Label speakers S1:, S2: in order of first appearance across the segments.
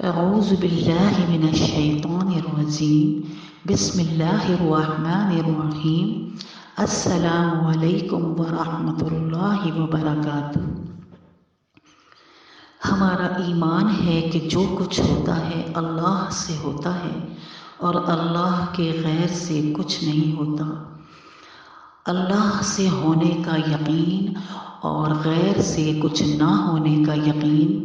S1: اعوذ باللہ من الشیطان الرجیم بسم اللہ الرحمن الرحیم السلام علیکم ورحمۃ اللہ وبرکاتہ۔ ہمارا ایمان ہے کہ جو کچھ ہوتا ہے اللہ سے ہوتا ہے اور اللہ کے غیر سے کچھ نہیں ہوتا۔ اللہ سے ہونے کا یقین اور غیر سے کچھ نہ ہونے کا یقین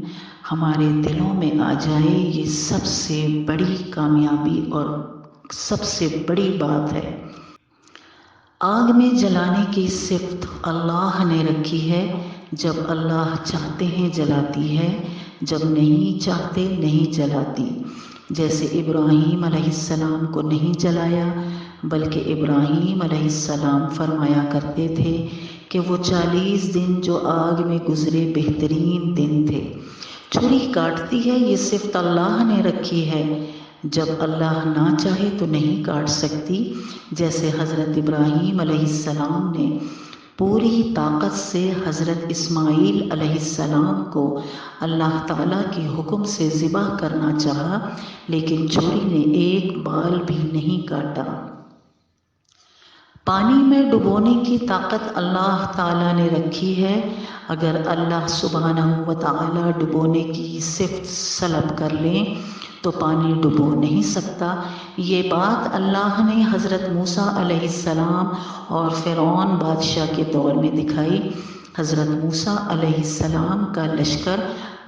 S1: ہمارے دلوں میں آ جائے، یہ سب سے بڑی کامیابی اور سب سے بڑی بات ہے۔ آگ میں جلانے کی صفت اللہ نے رکھی ہے، جب اللہ چاہتے ہیں جلاتی ہے، جب نہیں چاہتے نہیں جلاتی۔ جیسے ابراہیم علیہ السلام کو نہیں جلایا، بلکہ ابراہیم علیہ السلام فرمایا کرتے تھے کہ وہ 40 دن جو آگ میں گزرے بہترین دن تھے۔ چھری کاٹتی ہے، یہ صفت اللہ نے رکھی ہے، جب اللہ نہ چاہے تو نہیں کاٹ سکتی۔ جیسے حضرت ابراہیم علیہ السلام نے پوری طاقت سے حضرت اسماعیل علیہ السلام کو اللہ تعالیٰ کے حکم سے ذبح کرنا چاہا، لیکن چھری نے ایک بال بھی نہیں کاٹا۔ پانی میں ڈبونے کی طاقت اللہ تعالیٰ نے رکھی ہے، اگر اللہ سبحانہ و تعالیٰ ڈبونے کی صفت سلب کر لیں تو پانی ڈبو نہیں سکتا۔ یہ بات اللہ نے حضرت موسیٰ علیہ السلام اور فرعون بادشاہ کے دور میں دکھائی۔ حضرت موسیٰ علیہ السلام کا لشکر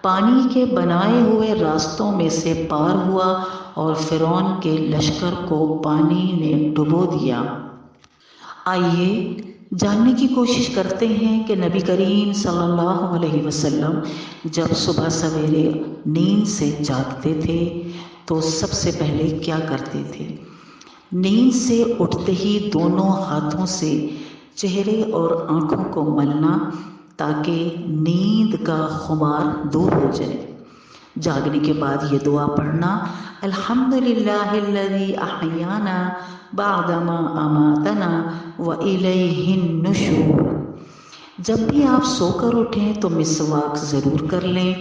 S1: پانی کے بنائے ہوئے راستوں میں سے پار ہوا اور فرعون کے لشکر کو پانی نے ڈبو دیا۔ آئیے جاننے کی کوشش کرتے ہیں کہ نبی کریم صلی اللہ علیہ وسلم جب صبح سویرے نیند سے جاگتے تھے تو سب سے پہلے کیا کرتے تھے؟ نیند سے اٹھتے ہی دونوں ہاتھوں سے چہرے اور آنکھوں کو ملنا تاکہ نیند کا خمار دور ہو جائے۔ جاگنے کے بعد یہ دعا پڑھنا، الحمدللہ الذی احیانا بعدما اماتنا والیہ النشور۔ جب بھی آپ سو کر اٹھیں تو مسواک ضرور کر لیں۔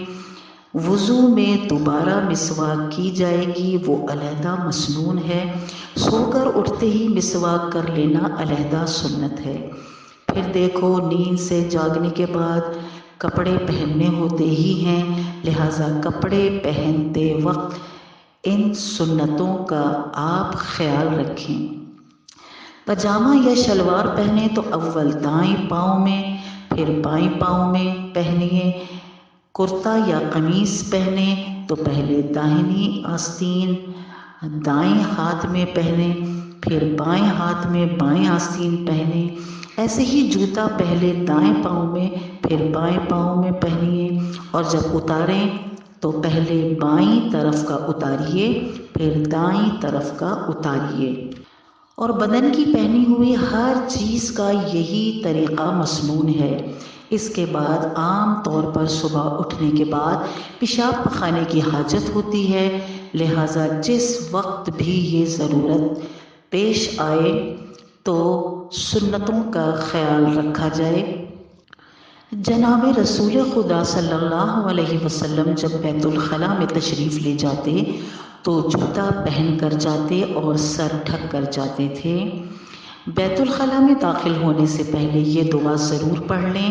S1: وضو میں دوبارہ مسواک کی جائے گی، وہ علیحدہ مسنون ہے۔ سو کر اٹھتے ہی مسواک کر لینا علیحدہ سنت ہے۔ پھر دیکھو، نیند سے جاگنے کے بعد کپڑے پہننے ہوتے ہی ہیں، لہٰذا کپڑے پہنتے وقت ان سنتوں کا آپ خیال رکھیں۔ پاجامہ یا شلوار پہنیں تو اول دائیں پاؤں میں پھر بائیں پاؤں میں پہنیے۔ کرتا یا قمیص پہنیں تو پہلے داہنی آستین دائیں ہاتھ میں پہنیں، پھر بائیں ہاتھ میں بائیں آستین پہنیں۔ ایسے ہی جوتا پہلے دائیں پاؤں میں پھر بائیں پاؤں میں پہنیے، اور جب اتاریں تو پہلے بائیں طرف کا اتاریے پھر دائیں طرف کا اتاریے۔ اور بدن کی پہنی ہوئی ہر چیز کا یہی طریقہ مسنون ہے۔ اس کے بعد عام طور پر صبح اٹھنے کے بعد پیشاب پخانے کی حاجت ہوتی ہے، لہٰذا جس وقت بھی یہ ضرورت پیش آئے تو سنتوں کا خیال رکھا جائے۔ جناب رسول خدا صلی اللہ علیہ وسلم جب بیت الخلاء میں تشریف لے جاتے تو جوتا پہن کر جاتے اور سر ڈھک کر جاتے تھے۔ بیت الخلاء میں داخل ہونے سے پہلے یہ دعا ضرور پڑھ لیں،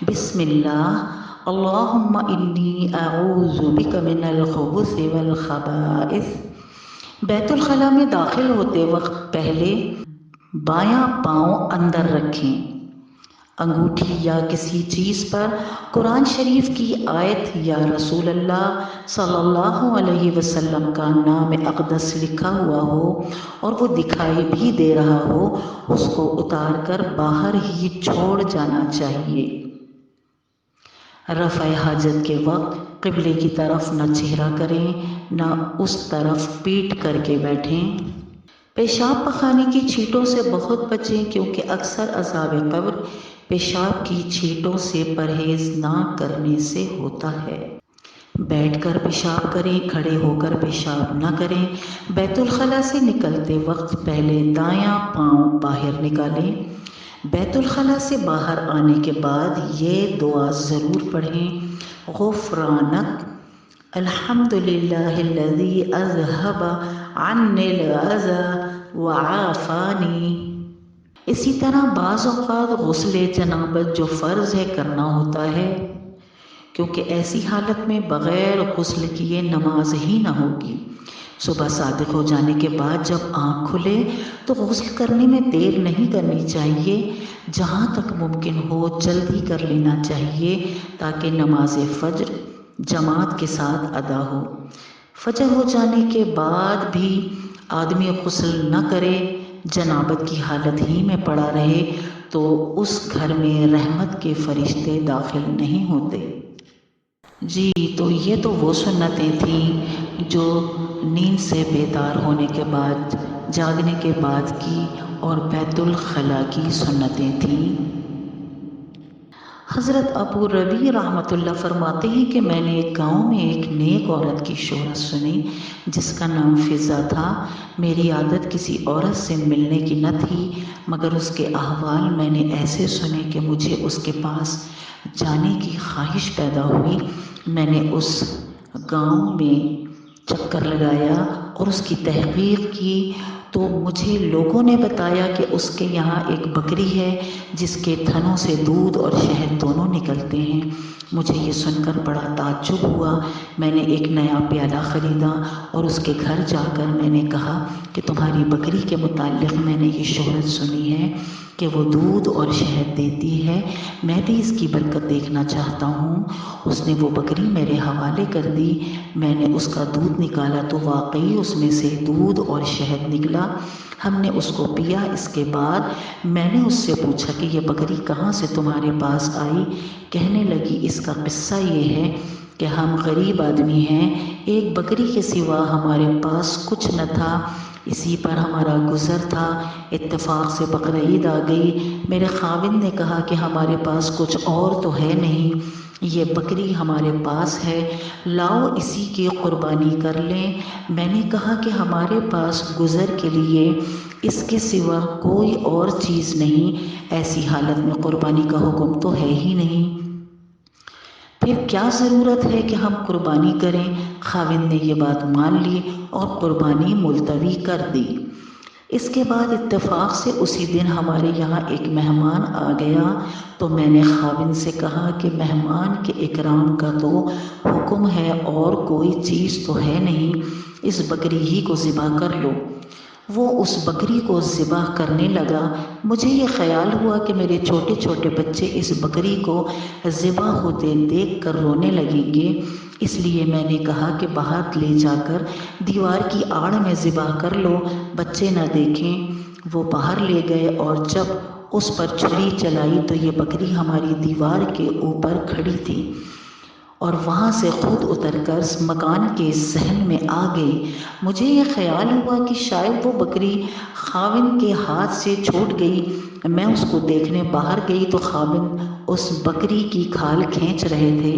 S1: بسم اللہ اللہم انی اعوذ بک من الخبث والخبائث۔ بیت الخلاء میں داخل ہوتے وقت پہلے بایاں پاؤں اندر رکھیں۔ انگوٹھی یا کسی چیز پر قرآن شریف کی آیت یا رسول اللہ صلی اللہ علیہ وسلم کا نام اقدس لکھا ہوا ہو اور وہ دکھائی بھی دے رہا ہو، اس کو اتار کر باہر ہی چھوڑ جانا چاہیے۔ رفع حاجت کے وقت قبلے کی طرف نہ چہرہ کریں، نہ اس طرف پیٹ کر کے بیٹھیں۔ پیشاب پخانے کی چھینٹوں سے بہت بچیں، کیونکہ اکثر عذاب قبر پیشاب کی چھینٹوں سے پرہیز نہ کرنے سے ہوتا ہے۔ بیٹھ کر پیشاب کریں، کھڑے ہو کر پیشاب نہ کریں۔ بیت الخلاء سے نکلتے وقت پہلے دایاں پاؤں باہر نکالیں۔ بیت الخلاء سے باہر آنے کے بعد یہ دعا ضرور پڑھیں، غفرانک الحمدللہ الذی اذہب عنی العذی وعافانی۔ اسی طرح بعض اوقات غسل جنابت جو فرض ہے کرنا ہوتا ہے، کیونکہ ایسی حالت میں بغیر غسل کیے نماز ہی نہ ہوگی۔ صبح صادق ہو جانے کے بعد جب آنکھ کھلے تو غسل کرنے میں دیر نہیں کرنی چاہیے، جہاں تک ممکن ہو جلدی کر لینا چاہیے تاکہ نماز فجر جماعت کے ساتھ ادا ہو۔ فجر ہو جانے کے بعد بھی آدمی غسل نہ کرے، جنابت کی حالت ہی میں پڑا رہے تو اس گھر میں رحمت کے فرشتے داخل نہیں ہوتے۔ جی تو یہ تو وہ سنتیں تھیں جو نیند سے بیدار ہونے کے بعد، جاگنے کے بعد کی، اور بیت الخلاء کی سنتیں تھیں۔ حضرت ابو ربیع رحمۃ اللہ فرماتے ہیں کہ میں نے ایک گاؤں میں ایک نیک عورت کی شہرت سنی جس کا نام فضہ تھا۔ میری عادت کسی عورت سے ملنے کی نہ تھی، مگر اس کے احوال میں نے ایسے سنے کہ مجھے اس کے پاس جانے کی خواہش پیدا ہوئی۔ میں نے اس گاؤں میں چکر لگایا اور اس کی تحقیق کی تو مجھے لوگوں نے بتایا کہ اس کے یہاں ایک بکری ہے جس کے تھنوں سے دودھ اور شہد دونوں نکلتے ہیں۔ مجھے یہ سن کر بڑا تعجب ہوا۔ میں نے ایک نیا پیالہ خریدا اور اس کے گھر جا کر میں نے کہا کہ تمہاری بکری کے متعلق میں نے یہ شہرت سنی ہے کہ وہ دودھ اور شہد دیتی ہے، میں بھی اس کی برکت دیکھنا چاہتا ہوں۔ اس نے وہ بکری میرے حوالے کر دی۔ میں نے اس کا دودھ نکالا تو واقعی اس میں سے دودھ اور شہد نکلا۔ ہم نے اس کو پیا۔ اس کے بعد میں نے اس سے پوچھا کہ یہ بکری کہاں سے تمہارے پاس آئی؟ کہنے لگی اس کا قصہ یہ ہے کہ ہم غریب آدمی ہیں، ایک بکری کے سوا ہمارے پاس کچھ نہ تھا، اسی پر ہمارا گزر تھا۔ اتفاق سے بقرعید آ گئی۔ میرے خاوند نے کہا کہ ہمارے پاس کچھ اور تو ہے نہیں، یہ بکری ہمارے پاس ہے، لاؤ اسی کی قربانی کر لیں۔ میں نے کہا کہ ہمارے پاس گزر کے لیے اس کے سوا کوئی اور چیز نہیں، ایسی حالت میں قربانی کا حکم تو ہے ہی نہیں، پھر کیا ضرورت ہے کہ ہم قربانی کریں؟ خاوند نے یہ بات مان لی اور قربانی ملتوی کر دی۔ اس کے بعد اتفاق سے اسی دن ہمارے یہاں ایک مہمان آ گیا تو میں نے خاوند سے کہا کہ مہمان کے اکرام کا تو حکم ہے اور کوئی چیز تو ہے نہیں، اس بکری ہی کو ذبح کر لو۔ وہ اس بکری کو ذبح کرنے لگا۔ مجھے یہ خیال ہوا کہ میرے چھوٹے چھوٹے بچے اس بکری کو ذبح ہوتے دیکھ کر رونے لگیں گے، اس لیے میں نے کہا کہ باہر لے جا کر دیوار کی آڑ میں ذبح کر لو، بچے نہ دیکھیں۔ وہ باہر لے گئے اور جب اس پر چھری چلائی تو یہ بکری ہماری دیوار کے اوپر کھڑی تھی اور وہاں سے خود اتر کر مکان کے صحن میں آ گئی۔ مجھے یہ خیال ہوا کہ شاید وہ بکری خاوند کے ہاتھ سے چھوٹ گئی۔ میں اس کو دیکھنے باہر گئی تو خاوند اس بکری کی کھال کھینچ رہے تھے۔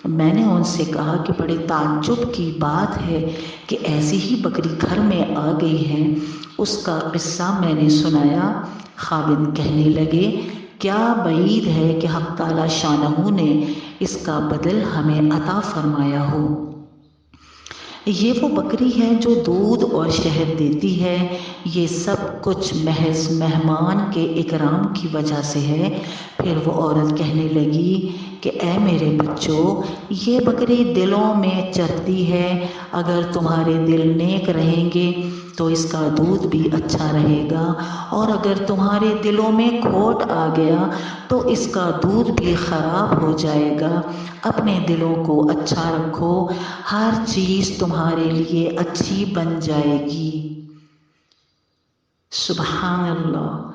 S1: میں نے ان سے کہا کہ بڑے تعجب کی بات ہے کہ ایسی ہی بکری گھر میں آ گئی ہے۔ اس کا قصہ میں نے سنایا۔ خاوند کہنے لگے کیا بعید ہے کہ حق تعالی شانہ نے اس کا بدل ہمیں عطا فرمایا ہو۔ یہ وہ بکری ہے جو دودھ اور شہد دیتی ہے، یہ سب کچھ محض مہمان کے اکرام کی وجہ سے ہے۔ پھر وہ عورت کہنے لگی کہ اے میرے بچوں، یہ بکری دلوں میں چرتی ہے، اگر تمہارے دل نیک رہیں گے تو اس کا دودھ بھی اچھا رہے گا، اور اگر تمہارے دلوں میں کھوٹ آ گیا تو اس کا دودھ بھی خراب ہو جائے گا۔ اپنے دلوں کو اچھا رکھو، ہر چیز تمہارے لیے اچھی بن جائے گی۔ سبحان اللہ۔